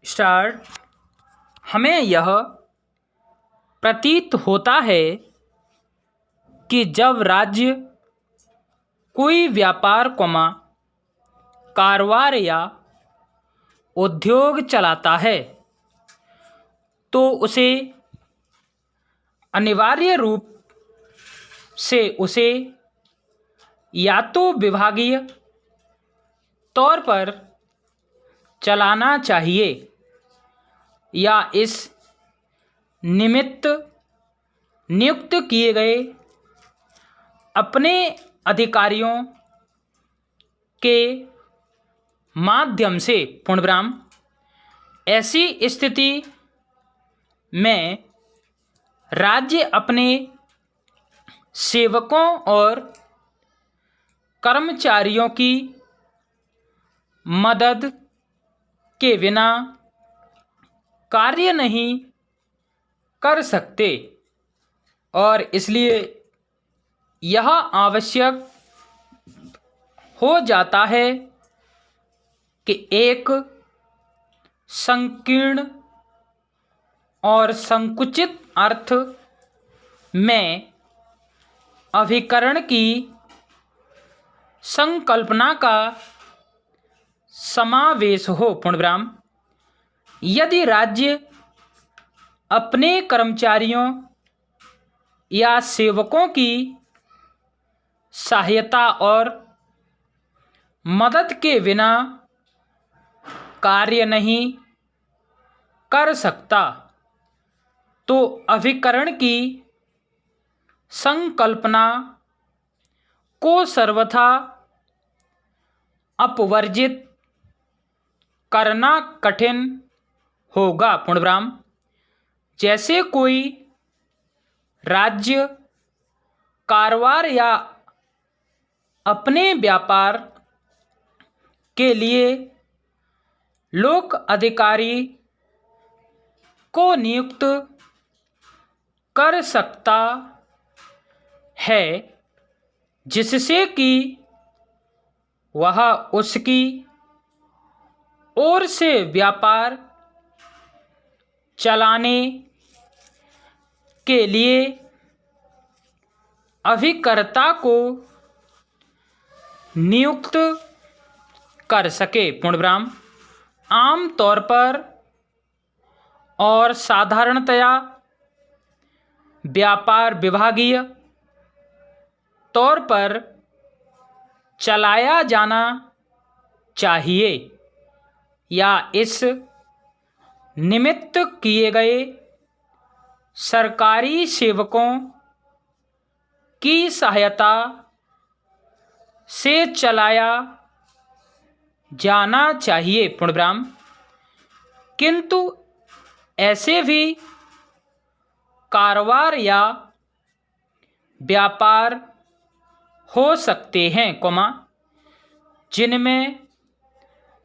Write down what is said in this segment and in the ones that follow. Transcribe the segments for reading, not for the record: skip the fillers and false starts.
Start. हमें यह प्रतीत होता है कि जब राज्य कोई व्यापार कारोबार या उद्योग चलाता है तो उसे अनिवार्य रूप से उसे या तो विभागीय तौर पर चलाना चाहिए या इस निमित्त नियुक्त किए गए अपने अधिकारियों के माध्यम से। पूर्णविराम। ऐसी स्थिति में राज्य अपने सेवकों और कर्मचारियों की मदद के बिना कार्य नहीं कर सकते और इसलिए यह आवश्यक हो जाता है कि एक संकीर्ण और संकुचित अर्थ में अभिकरण की संकल्पना का समावेश हो। पूर्णविराम। यदि राज्य अपने कर्मचारियों या सेवकों की सहायता और मदद के बिना कार्य नहीं कर सकता तो अभिकरण की संकल्पना को सर्वथा अपवर्जित करना कठिन होगा। पूर्णविराम। जैसे कोई राज्य कारोबार या अपने व्यापार के लिए लोक अधिकारी को नियुक्त कर सकता है जिससे कि वह उसकी ओर से व्यापार चलाने के लिए अभिकर्ता को नियुक्त कर सके। पूर्णविराम। आम तौर पर और साधारणतया व्यापार विभागीय तौर पर चलाया जाना चाहिए या इस निमित्त किए गए सरकारी सेवकों की सहायता से चलाया जाना चाहिए। पूर्णविराम। किंतु ऐसे भी कारोबार या व्यापार हो सकते हैं जिनमें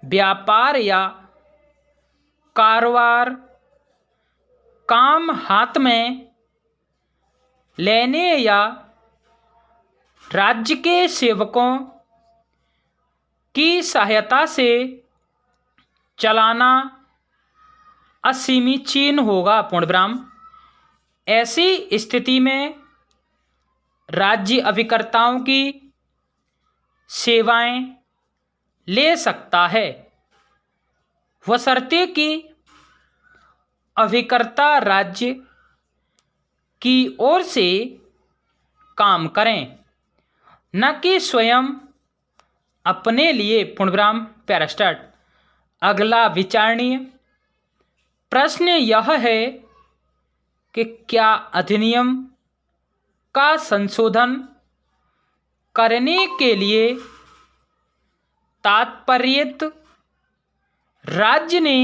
व्यापार या कारोबार काम हाथ में लेने या राज्य के सेवकों की सहायता से चलाना असीमीचीन होगा। पूर्णविराम। ऐसी स्थिति में राज्य अभिकर्ताओं की सेवाएं ले सकता है बशर्ते कि अभिकर्ता राज्य की ओर से काम करें न कि स्वयं अपने लिए। पूर्णविराम। पैरास्टार्ट। अगला विचारणीय प्रश्न यह है कि क्या अधिनियम का संशोधन करने के लिए तात्पर्यित राज्य ने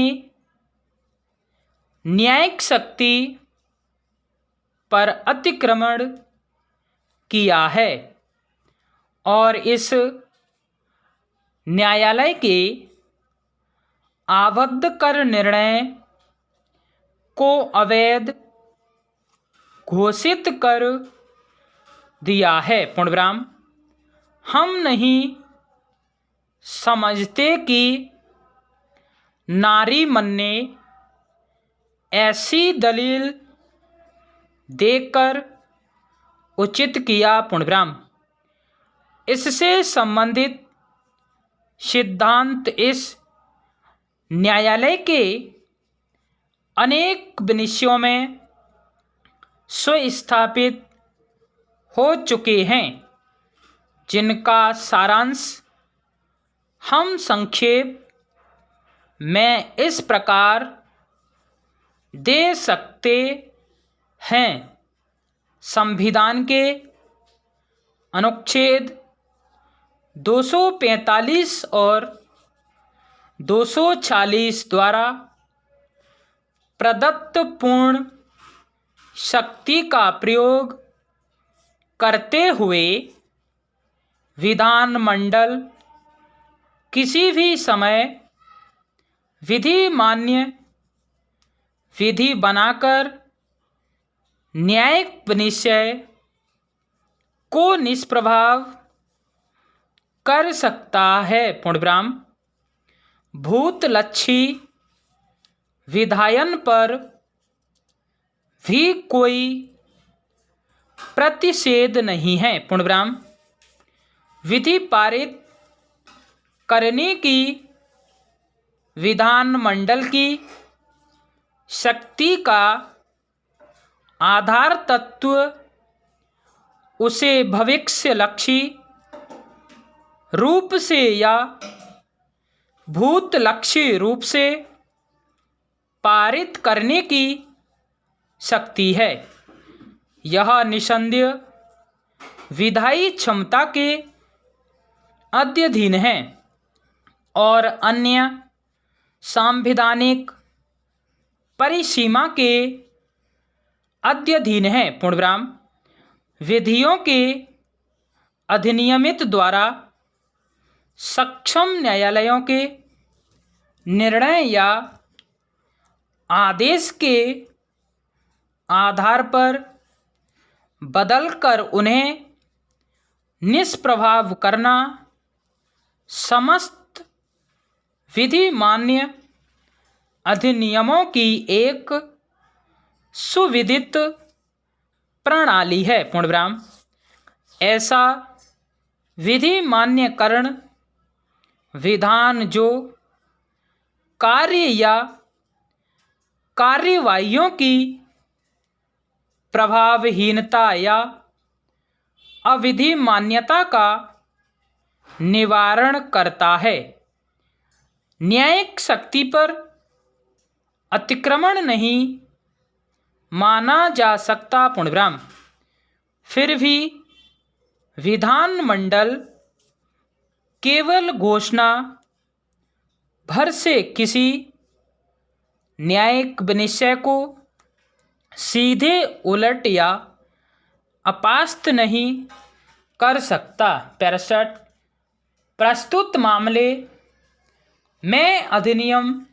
न्यायिक शक्ति पर अतिक्रमण किया है और इस न्यायालय के आबद्ध कर निर्णय को अवैध घोषित कर दिया है। पूर्णविराम। हम नहीं समझते कि नारीमन ने ऐसी दलील देकर उचित किया। पूर्णविराम। इससे संबंधित सिद्धांत इस न्यायालय के अनेक विनिश्चयों में सुस्थापित हो चुके हैं, जिनका सारांश हम संक्षेप में इस प्रकार दे सकते हैं। संविधान के अनुच्छेद 245 और 246 द्वारा प्रदत्त पूर्ण शक्ति का प्रयोग करते हुए विधानमंडल किसी भी समय विधि मान्य विधि बनाकर न्यायिक विनिश्चय को निष्प्रभाव कर सकता है। पूर्णविराम। भूतलक्षी विधायन पर भी कोई प्रतिषेध नहीं है। पूर्णविराम। विधि पारित करने की विधानमंडल की शक्ति का आधार तत्व उसे भविष्यलक्षी रूप से या भूतलक्षी रूप से पारित करने की शक्ति है। यह निसंदेह विधायी क्षमता के अधीन है और अन्य सांविधानिक परिसीमा के अधीन है। पूर्णविराम। विधियों के अधिनियमित द्वारा सक्षम न्यायालयों के निर्णय या आदेश के आधार पर बदलकर उन्हें निष्प्रभाव करना समस्त विधि मान्य अधिनियमों की एक सुविदित प्रणाली है। पूर्णविराम। ऐसा विधि मान्यकरण विधान जो कार्य या कार्यवाहियों की प्रभावहीनता या अविधि मान्यता का निवारण करता है, न्यायिक शक्ति पर अतिक्रमण नहीं माना जा सकता। पूर्णविराम। फिर भी विधानमंडल केवल घोषणा भर से किसी न्यायिक विनिश्चय को सीधे उलट या अपास्त नहीं कर सकता। 63 प्रस्तुत मामले में अधिनियम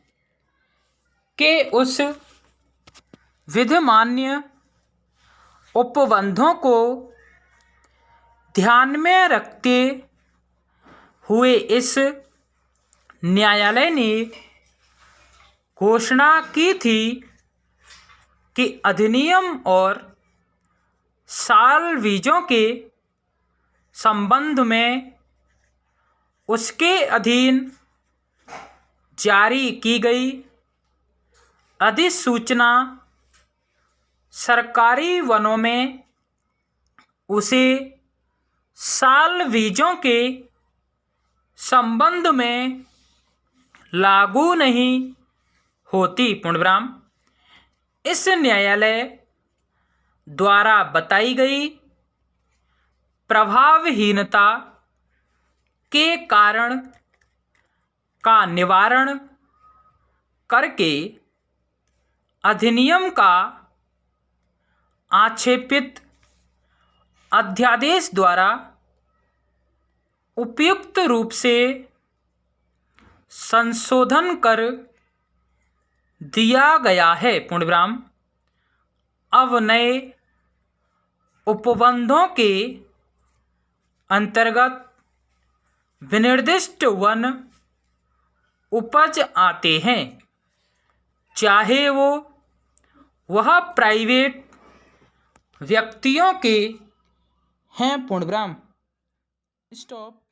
के उस विधिमान्य उपबंधों को ध्यान में रखते हुए इस न्यायालय ने घोषणा की थी कि अधिनियम और सालवीजों के संबंध में उसके अधीन जारी की गई अधिसूचना सरकारी वनों में उसे सालवीजों के संबंध में लागू नहीं होती। पूर्णविराम। इस न्यायालय द्वारा बताई गई प्रभावहीनता के कारण का निवारण करके अधिनियम का आक्षेपित अध्यादेश द्वारा उपयुक्त रूप से संशोधन कर दिया गया है। पूर्णविराम। अब नए उपबंधों के अंतर्गत विनिर्दिष्ट वन उपज आते हैं, चाहे वह प्राइवेट व्यक्तियों के हैं। पूर्णविराम। स्टॉप।